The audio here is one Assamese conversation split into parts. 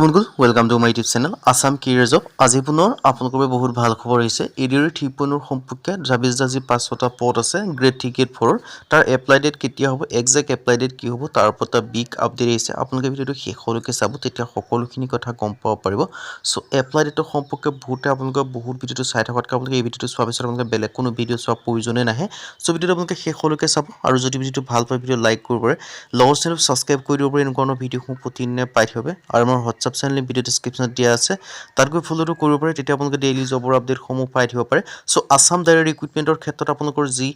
বন্ধুসকল welcome to my YouTube channel Assam career job আজি পুনৰ আপোনালোকৰ বাবে বহুত ভাল খবৰ আহিছে এডিআৰ 3.0 সম্পৰ্কে জাবিজদাজি 5টা পদ আছে গ্ৰেড 3 গ্ৰেড 4 তাৰ এপ্লাই ডেট কেতিয়া হ'ব এক্সাক্ট এপ্লাই ডেট কি হ'ব তাৰ ওপৰত বিগ আপডেট আহিছে আপোনালোকে ভিডিওটো শেষলৈকে চাব তেতিয়া সকলোখিনি কথা গম পাব পাৰিব সো এপ্লাই ডেটৰ সম্পৰ্কে আপোনালোকে বহুত ভিডিওটো চাই থকাতকৈ আপোনালোকে এই ভিডিওটো চোৱাৰ পিছত আপোনালোকে বেলেগ কোনো ভিডিও চোৱাৰ প্ৰয়োজনেই নাহে সো ভিডিওটো আপোনালোকে শেষলৈকে চাব আৰু যদি ভিডিওটো ভাল পায় ভিডিও লাইক কৰিব পাৰে লগৰ চেনেল সাবস্ক্ৰাইব কৰি দিব পাৰে এনেকুৱা ভিডিওসমূহ প্ৰতিদিনে পাই থাকিব আৰু আমাৰ হোৱাটছআপ চেনেল ভিডিও ডেসক্ৰিপশনত দিয়া আছে তাত গৈ ফলোটো কৰিব পাৰে তেতিয়া আপোনালোকে ডেইলি জবৰ আপডেট সমূহ পাই থাকিব পাৰে সো আসাম ডাইৰেক্ট ৰিক্ৰুটমেন্টৰ ক্ষেত্ৰত আপোনালোকৰ যি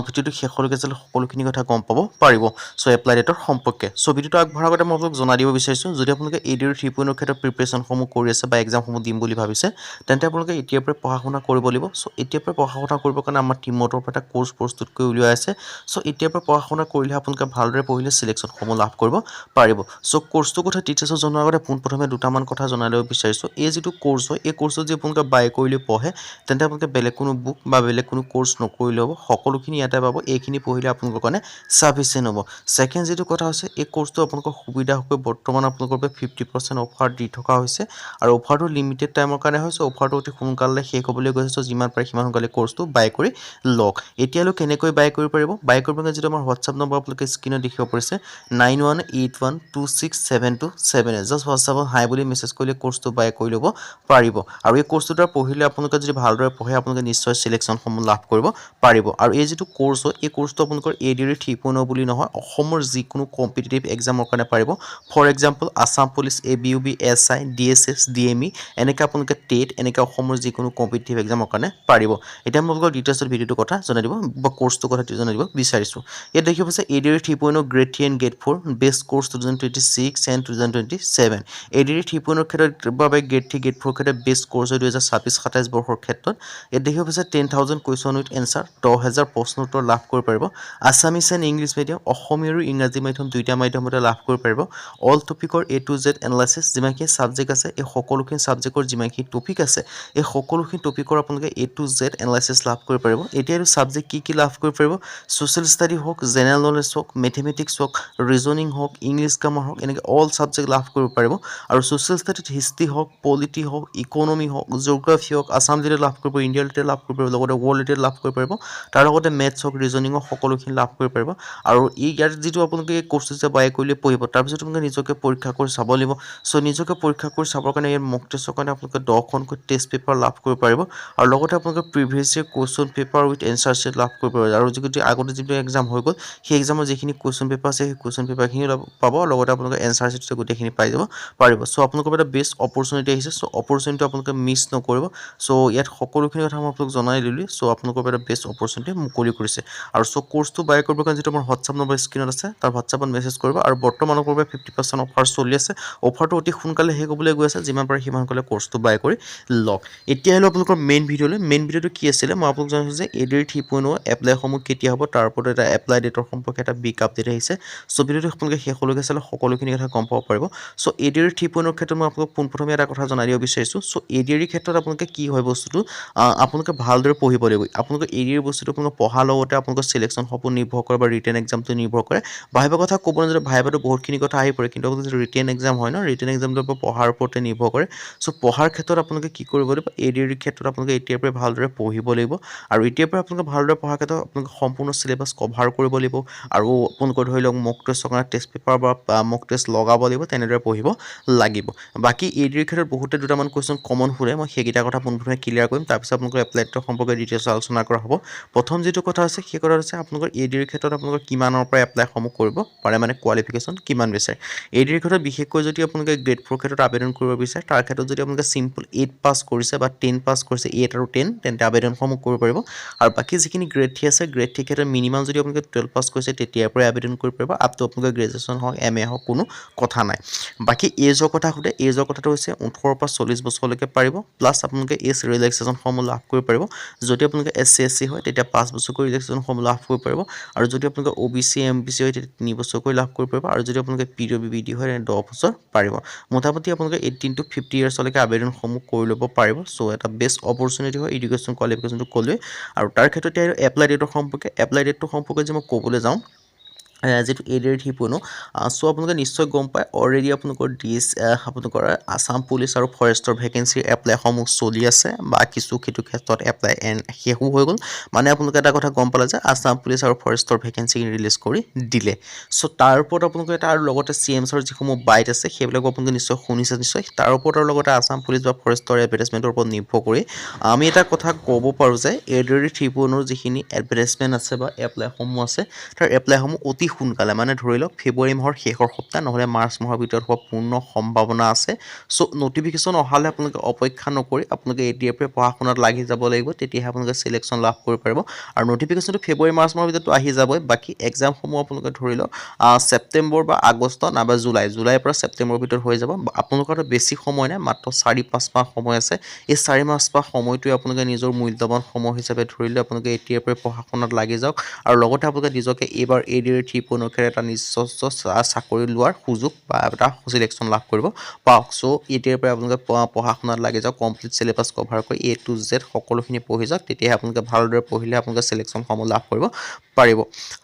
ভিডিওটো শেষলৈকে চালে সকলোখিনি কথা গম পাব পাৰিব সো এপ্লাই ডেটৰ সম্পৰ্কে সো ভিডিওটো আগবঢ়াৰ আগতে মই আপোনালোকক জনাই দিব বিচাৰিছো যদি আপোনালোকে এডিআৰ 3.0 ক্ষেত্ৰত প্ৰিপাৰেচন সমূহ কৰি আছে বা এক্সাম সমূহ দিম বুলি ভাবিছে তেন্তে আপোনালোকে এতিয়াৰ পৰা পঢ়া-শুনা কৰিব লাগিব সো এতিয়াৰ পৰা পঢ়া-শুনা কৰিবৰ কাৰণে আমাৰ টিমতৰ পৰা এটা কোৰ্স প্ৰস্তুত কৰি উলিওৱা আছে সো এতিয়াৰ পৰা পঢ়া-শুনা কৰিলে আপোনালোকে ভালদৰে পঢ়িলে সিলেকশন সমূহ লাভ কৰিব পাৰিব সো কোৰ্সটো কথা টিচাৰ্ছক জনোৱাৰ আগতে পোনপ্ৰথমে দুটামান কথা জনাই লব বিচাৰিছো এই যেটো কোৰ্স হয় এই কোৰ্সত যে আপোনালোকে বাই কৰিলে পঢ়ে তেন্তে আপোনালোকে বেলেগ কোনো বুক বা বেলেগ কোনো কোৰ্স নকৰিলে হ'ব সকলোখিনি ইয়াতে পাব এইখিনি পঢ়িলে আপোনালোকৰ কাৰণে সাফিচিয়েন্ট হ'ব সেকেন্ড যেটো কথা আছে এই কোৰ্সটো আপোনালোকৰ সুবিধা হ'ব বৰ্তমান আপোনালোকৰ বাবে 50% অফাৰ দি থকা হৈছে আৰু অফাৰটো লিমিটেড টাইমৰ কাৰণে হৈছে অফাৰটো অতি সোনকালে শেষ হ'বলৈ গৈছে যিমান পাৰে সিমান সোনকালে কোৰ্সটো বাই কৰি লওক এতিয়ালৈ কেনেকৈ বাই কৰিব পাৰিব বাই কৰিব কাৰণে যেটো আমাৰ হোৱাটছআপ নম্বৰ আপোনালোকে স্ক্ৰিনত দেখিব পাৰিছে 9181267278 জাস্ট হোৱাটছআপত হাই বুলি মেছেজ কৰিলে কোৰ্সটো বাই কৰি ল'ব পাৰিব আৰু এই কোৰ্সটো দ্বাৰা পঢ়িলে আপোনালোকে যদি ভালদৰে পঢ়ে আপোনালোকে নিশ্চয় সিলেকশন সমূহ লাভ কৰিব পাৰিব আৰু এই যেটো কোৰ্স হয় এই কোৰ্সটো আপোনালোকৰ এডিআৰ 3.0 বুলি নহয় অসমৰ যিকোনো কম্পিটিটিভ এক্সামৰ কাৰণে পাৰিব for example Assam police AB UB SI DSS DME এনেকা আপোনালোকে টেট এনেকা অসমৰ যিকোনো কম্পিটিটিভ এক্সামৰ কাৰণে পাৰিব এটা মই আপোনালোকক ডিটেইলছত ভিডিওটো কথা জনাই দিব বা কোৰ্সটো কথা জনাই দিব বিচাৰিছো এই দেখিব আছে ADR 3.0 grade 3 and grade 4 best course 2026 and 2027 ADR 3.0 ক্ষেত্ৰত বাবে গ্ৰেড 3 গ্ৰেড 4 ক্ষেত্ৰত বেষ্ট কোৰ্স 2026-27 বৰ্ষৰ ক্ষেত্ৰত এই দেখিব আছে 10000 কোৱেশ্চন উইথ এনসাৰ 10000 প্ৰশ্ন উত্তৰ লাভ কৰিব পাৰিব Assamese and English medium Asomiya আৰু ইংৰাজী মাধ্যম দুইটা মাধ্যমতে লাভ কৰিব পাৰিব অল টপিকৰ A to Z এনালাইসিস যিমানকি সাবজেক্ট আছে এই সকলোখিনি সাবজেক্টৰ যিমানকি টপিক আছে এই সকলোখিনি টপিকৰ আপোনালোকে A to Z এনালাইসিস লাভ কৰিব পাৰিব এতিয়া এই সাবজেক্ট কি লাভ কৰিব পাৰিব সোশ্যাল ষ্টাডি হওক জেনাৰেল নলেজ হওক মেথমেটিক্স হওক ৰিজনিং হওক ইংলিছ গ্ৰামাৰ হওক এনেকৈ অল সাবজেক্ট লাভ কৰিব পাৰিব আৰু সোশ্যাল ষ্টাডিত হিষ্ট্ৰী হওক পলিটি হওক ইকোনমি হওক জিওগ্ৰাফি হওক আসাম লিটাৰেচাৰ লাভ কৰিব ইণ্ডিয়ান লিটাৰেচাৰ লাভ কৰিব লগতে ওয়াৰ্ল্ড লিটাৰেচাৰ লাভ কৰিব পাৰিব তাৰ লগতে মেথছ হওক ৰিজনিং হওক সকলোখিনি লাভ কৰিব পাৰিব আৰু ইয়াৰ যেটো আপোনালোকে কোৰ্স যে বাই কৰিলে পঢ়িব তাৰ পিছত আপোনালোকে নিজকে পৰীক্ষা কৰি চাব লাগিব সো নিজকে পৰীক্ষা কৰি চাবৰ কাৰণে এই মক টেষ্টৰ কাৰণে আপোনালোকে 10খনকৈ টেষ্ট পেপাৰ লাভ কৰিব পাৰিব আৰু লগতে আপোনালোকে প্ৰিভিয়াছ ইয়াৰ question paper with answer sheet লাভ কৰিব পাৰিব আৰু যেটো আগতে যেটো এক্সাম হৈ গ'ল সেই এক্সামৰ যিখিনি কোৱেশ্চন পেপাৰ আছে সেই কোৱেশ্চন পেপাৰখিনি পাব লগতে আপোনালোকে এনসাৰ শিট গোটেইখিনি পাই যাব পাৰিব সো আপোনালোকৰ এটা বেষ্ট অপৰচুনিটি আহিছে সো অপৰচুনিটি আপোনালোকে মিছ নকৰিব সো ইয়াত সকলোখিনি কথা মই আপোনালোক জনাই দিলো সো আপোনালোকৰ এটা বেষ্ট অপৰচুনিটি মুকলি কৰিছে আৰু সো কোৰ্সটো বাই কৰিবৰ কাৰণে যেটো আমাৰ হোৱাটছআপ নম্বৰ স্ক্ৰিনত আছে তাৰ হোৱাটছআপত মেছেজ কৰিব আৰু বৰ্তমানৰ বাবে 50% অফাৰ চলি আছে অফাৰটো অতি সোনকালে শেষ হ'বলৈ গৈ আছে যিমান পাৰে সিমান সোনকালে কোৰ্সটো বাই কৰি লওক এতিয়া হলো আপোনালোকৰ মেইন ভিডিওটো কি আছিল মই আপোনালোক জনাইছো যে এডিআৰ 3.0 এপ্লাই সমূহ কেতিয়া হ'ব তাৰ ওপৰত এটা এপ্লাই ডেটৰ সম্পৰ্কে এটা বিগ আপডেট আহিছে সো ভিডিওটো আপোনালোকে শেষলৈকে চালে সকলোখিনি কথা গম পাব পাৰিব সো এডিআৰ 3.0 ক্ষেত্ৰত মই আপোনালোক পোনপ্ৰথমে এটা কথা জনাই দিব বিচাৰিছো সো এডিআৰ ক্ষেত্ৰত আপোনালোকে কি হয় বস্তুটো আপোনালোকে ভালদৰে পঢ়িব লাগিব আপোনালোকে এডিআৰ বস্তুটো আপোনালোকে পঢ়াৰ লগতে আপোনালোকৰ সিলেকশন সপোন নিৰ্ভৰ কৰে বা ৰিটেন এক্সামটো নিৰ্ভৰ কৰে ভাইবা কথা ক'ব নাযায় ভাইবাটো বহুতখিনি কথা আহি পৰে কিন্তু আপোনালোকৰ ৰিটেন এক্সাম হয় ন ৰিটেন এক্সামটোৰ পৰা পঢ়াৰ ওপৰতে নিৰ্ভৰ কৰে সো পঢ়াৰ ক্ষেত্ৰত আপোনালোকে কি কৰিব লাগিব এডিআৰ ক্ষেত্ৰত আপোনালোকে এতিয়াৰ পৰা ভালদৰে পঢ়িব লাগিব আৰু এতিয়াৰ পৰা আপোনালোকে ভালদৰে পঢ়াৰ ক্ষেত্ৰত আপোনালোকে সম্পূৰ্ণ সিলেবাস কভাৰ কৰিব লাগিব আৰু আপোনালোকৰ ধৰি লওক মক টেষ্টৰ কাৰণে টেষ্ট পেপাৰ বা মক টেষ্ট লগাব লাগিব তেনেদৰে পঢ়িব লাগিব বাকি এডিআৰ ক্ষেত্ৰত বহুতে দুটামান কোৱেশ্চন কমন ফুৰে মই সেইকেইটা কথা পোনপ্ৰথমে ক্লিয়াৰ কৰিম তাৰ পিছত আপোনালোকৰ এপ্লাইডৰ সম্পৰ্কে ডিটেইলছ আলোচনা কৰা হ'ব প্ৰথম যেটো কথা আছে সেই কথা আছে আপোনালোকৰ এডিআৰ ক্ষেত্ৰত আপোনালোকৰ কিমানৰ পৰা এপ্লাই সমূহ কৰিব পাৰে মানে কোৱালিফিকেশন কিমান বিচাৰে এডিআৰ ক্ষেত্ৰত বিশেষকৈ যদি আপোনালোকে গ্ৰেড 4 ক্ষেত্ৰত আবেদন কৰিব বিচাৰে তাৰ ক্ষেত্ৰত যদি আপোনালোকে সিম্পল 8 পাস কৰিছে বা 10 পাস কৰিছে 8 আৰু 10 তেন্তে আবেদনসমূহ কৰিব পাৰিব আৰু বাকি যিখিনি গ্ৰেড 3 আছে গ্ৰেড 3 ক্ষেত্ৰত মিনিমাম যদি আপোনালোকে 12 পাস কৰিছে তেতিয়াৰ পৰা আবেদন কৰিব পাৰিব আপ টু আপোনালোকৰ গ্ৰেজুৱেচন হওক এমএ হওক কোনো কথা নাই বাকি এজৰ কথা খুদে এজৰ কথাটো হৈছে 18 পৰা 40 বছৰলৈকে পাৰিব প্লাস আপোনালোকে এজ ৰিলেক্সেশন সমূহ লাভ কৰিব পাৰিব যদি আপোনালোকে এসসি এসসি হয় তেতিয়া 5 বছৰ কৰি ৰিলেক্সেশন সমূহ লাভ কৰিব পাৰিব আৰু যদি আপোনালোকে ওবিসি এমবিসি হয় তেতিয়া 3 বছৰ কৰি লাভ কৰিব পাৰিব আৰু যদি আপোনালোকে পিডব্লিউডি হয় 10 বছৰ পাৰিব মোটামুটি আপোনালোকে 18 to 50 ইয়াৰ্স লৈকে আবেদন সমূহ কৰি ল'ব পাৰিব সো এটা বেষ্ট অপৰচুনিটি হয় এডুকেশ্যন কোৱালিফিকেশনটো ক'লে আৰু তাৰ ক্ষেত্ৰত এপ্লাই ডেটৰ সম্পৰ্কে যে মই ক'বলৈ যাওঁ যিটো এডিআৰ 3.0 চ' আপোনালোকে নিশ্চয় গম পায় অলৰেডি আপোনালোকৰ আপোনালোকৰ আছাম পুলিচ আৰু ফৰেষ্টৰ ভেকেঞ্চিৰ এপ্লাইসমূহ চলি আছে বা কিছু ক্ষেত্ৰত এপ্লাই শেষো হৈ গ'ল মানে আপোনালোকে এটা কথা গম পালে যে আছাম পুলিচ আৰু ফৰেষ্টৰ ভেকেঞ্চি ৰিলিজ কৰি দিলে চ' তাৰ ওপৰত আপোনালোকে এটা আৰু লগতে CMছৰ যিসমূহ বাইট আছে সেইবিলাকো আপোনালোকে নিশ্চয় শুনিছে নিশ্চয় তাৰ ওপৰত আৰু লগতে আছাম পুলিচ বা ফৰেষ্টৰ এডভাৰটাইজমেণ্টৰ ওপৰত নিৰ্ভৰ কৰি আমি এটা কথা ক'ব পাৰোঁ যে এডিআৰ 3.0 যিখিনি এডভাৰটাইজমেণ্ট আছে বা এপ্লাইসমূহ আছে তাৰ এপ্লাইসমূহ অতি সোনকালে মানে ধৰি লওক ফেব্ৰুৱাৰী মাহৰ শেষৰ সপ্তাহ নহ'লে মাৰ্চ মাহৰ ভিতৰত হোৱাৰ পূৰ্ণ সম্ভাৱনা আছে চ' নটিফিকেশ্যন অহালে আপোনালোকে অপেক্ষা নকৰি আপোনালোকে এতিয়াৰ পৰা পঢ়া শুনাত লাগি যাব লাগিব তেতিয়াহে আপোনালোকে চিলেকশ্যন লাভ কৰিব পাৰিব আৰু নটিফিকেশ্যনটো ফেব্ৰুৱাৰী মাৰ্চ মাহৰ ভিতৰতো আহি যাবই বাকী এক্সামসমূহ আপোনালোকে ধৰি লওক ছেপ্টেম্বৰ বা আগষ্ট নাইবা জুলাইৰ পৰা ছেপ্টেম্বৰৰ ভিতৰত হৈ যাব আপোনালোকৰ বেছি সময় নাই মাত্ৰ 4-5 মাহ সময় আছে এই 4-5 মাহ সময়টোৱে আপোনালোকে নিজৰ মূল্যৱান সময় হিচাপে ধৰিলে আপোনালোকে এতিয়াৰ পৰা পঢ়া শুনাত লাগি যাওক আৰু লগতে আপোনালোকে নিজকে এইবাৰ এডিআৰ 3.0 এটা নিজস্ব চাকৰি লোৱাৰ সুযোগ বা এটা চিলেকশ্যন লাভ কৰিব পাওক চ' এতিয়াৰ পৰা আপোনালোকে পঢ়া শুনাত লাগি যাওক কমপ্লিট চিলেবাছ কভাৰ কৰি A to Z সকলোখিনি পঢ়ি যাওক তেতিয়াহে আপোনালোকে ভালদৰে পঢ়িলে আপোনালোকে চিলেকশ্যনসমূহ লাভ কৰিব পাৰিব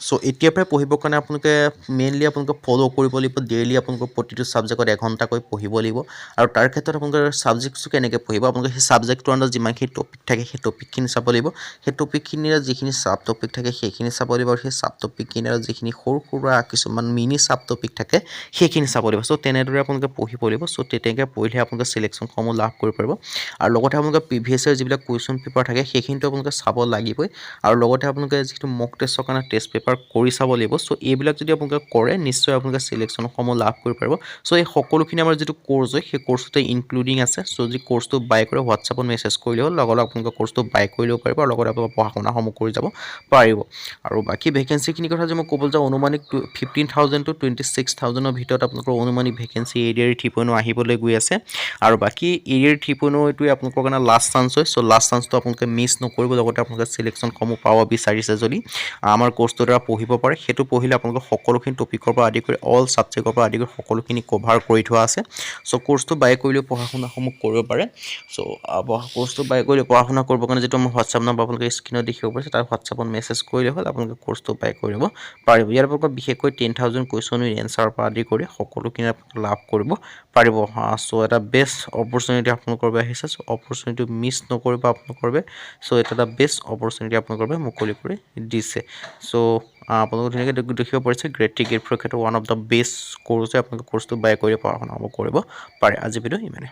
চ' এতিয়াৰ পৰাই পঢ়িবৰ কাৰণে আপোনালোকে মেইনলি আপোনালোকে ফ'ল' কৰিব লাগিব ডেইলি আপোনালোকৰ প্ৰতিটো ছাবজেক্টত এঘণ্টাকৈ পঢ়িব লাগিব আৰু তাৰ ক্ষেত্ৰত আপোনালোকে ছাবজেক্টটো কেনেকৈ পঢ়িব আপোনালোকে সেই ছাবজেক্টটোৰ আণ্ডাৰত যিমানখিনি টপিক থাকে সেই টপিকখিনি চাব লাগিব সেই টপিকখিনিৰ যিখিনি ছাব টপিক থাকে সেইখিনি চাব লাগিব আৰু সেই ছাব টপিকখিনিৰ যিখিনি সৰু সুৰা কিছুমান মিনি ছাব টপিক থাকে সেইখিনি চাব লাগিব চ' তেনেদৰে আপোনালোকে পঢ়িব লাগিব চ' তেনেকৈ পঢ়িলে আপোনালোকে চিলেকশ্যনসমূহ লাভ কৰিব পাৰিব আৰু লগতে আপোনালোকে প্ৰিভিয়াছ ইয়াৰ যিবিলাক কুৱেশ্যন পেপাৰ থাকে সেইখিনিতো আপোনালোকে চাব লাগিবই আৰু লগতে আপোনালোকে যিটো মক টেষ্টৰ কাৰণে টেষ্ট পেপাৰ কৰি চাব লাগিব চ' এইবিলাক যদি আপোনালোকে কৰে নিশ্চয় আপোনালোকে চিলেকশ্যনসমূহ লাভ কৰিব পাৰিব চ' এই সকলোখিনি আমাৰ যিটো কোৰ্চ হয় সেই কোৰ্চটোতে ইনক্লুডিং আছে চ' যি কোৰ্চটো বাই কৰে হোৱাটছআপত মেছেজ কৰিলে হ'ল লগতে আপোনালোকে কোৰ্চটো বাই কৰি ল'ব পাৰিব আৰু লগতে আপোনালোকৰ পঢ়া শুনাসমূহ কৰি যাব পাৰিব আৰু বাকী ভেকেঞ্চিখিনিৰ কথা যে মই ক'বলৈ যাওঁ অনুমানিক 15,000 to 26,000 ভিতৰত আপোনালোকৰ অনুমানিক ভেকেঞ্চি এডিআৰ 3.0 আহিবলৈ গৈ আছে আৰু বাকী এডিআৰ 3.0 এইটোৱে আপোনালোকৰ কাৰণে লাষ্ট চান্স হয় চ' লাষ্ট চান্সটো আপোনালোকে মিছ নকৰিব লগতে আপোনালোকে চিলেকশ্যনসমূহ পাব বিচাৰিছে যদি আমাৰ কোৰ্চটোৰ দ্বাৰা পঢ়িব পাৰে সেইটো পঢ়িলে আপোনালোকে সকলোখিনি টপিকৰ পৰা আদি কৰি অল ছাবজেক্টৰ পৰা আদি কৰি সকলোখিনি কভাৰ কৰি থোৱা আছে চ' কোৰ্চটো বাই কৰিলেও পঢ়া শুনাসমূহ কৰিব পাৰে চ' কোৰ্চটো বাই কৰিলে পঢ়া শুনা কৰিবৰ কাৰণে যিটো আমাৰ হোৱাটছআপ নম্বৰ আপোনালোকে স্ক্ৰীনত দেখিব পাৰিছে তাৰ হোৱাটছআপত মেছেজ কৰিলে হ'ল আপোনালোকে কোৰ্চটো বাই কৰিব পাৰিব ইয়াৰ পৰা বিশেষকৈ 10,000 কুৱেশ্যন উইথ এনচাৰৰ পৰা আদি কৰি সকলোখিনি লাভ কৰিব পাৰিব চ' এটা বেষ্ট অপৰচুনিটি আপোনালোকৰ বাবে আহিছে চ' অপৰচুনিটি মিছ নকৰিব আপোনালোকৰ বাবে চ' এটা বেষ্ট অপৰচুনিটি আপোনালোকৰ বাবে মুকলি কৰি দিছে চ' আপোনালোকে ধুনীয়াকৈ দেখিব পাৰিছে গ্ৰেড 3 গ্ৰেড 4 ক্ষেত্ৰত one of the best course হয় আপোনালোকে কোৰ্চটো বাই কৰি পঢ়া শুনা কৰিব পাৰে আজি ভিডিঅ' ইমানে